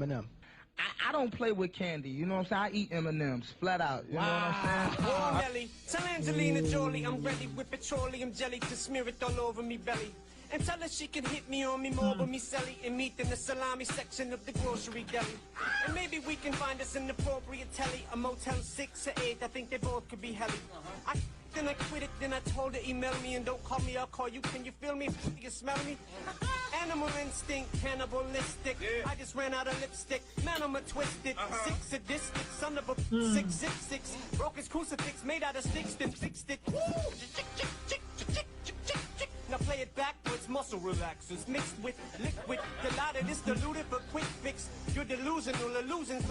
M&M? I don't play with candy, you know what I'm saying? I eat M&Ms, flat out, you know what I'm saying? Oh, Nelly, tell Angelina Jolie I'm ready with petroleum jelly to smear it all over me belly. And tell her she can hit me on me more with me celly and meet in the salami section of the grocery deli. And maybe we can find us an appropriate telly, a Motel 6 or 8, I think they both could be helly. Then I quit it, then I told her email me and don't call me, I'll call you, can you feel me? You smell me? Animal instinct, cannibalistic. Yeah. I just ran out of lipstick. Man, I'm a twisted, sick, sadistic, son of a 666. Broke his crucifix, made out of sticks, then fixed it. Woo! Now play it backwards, muscle relaxers mixed with liquid. The lot of this diluted for quick fix. You're delusional, illusions.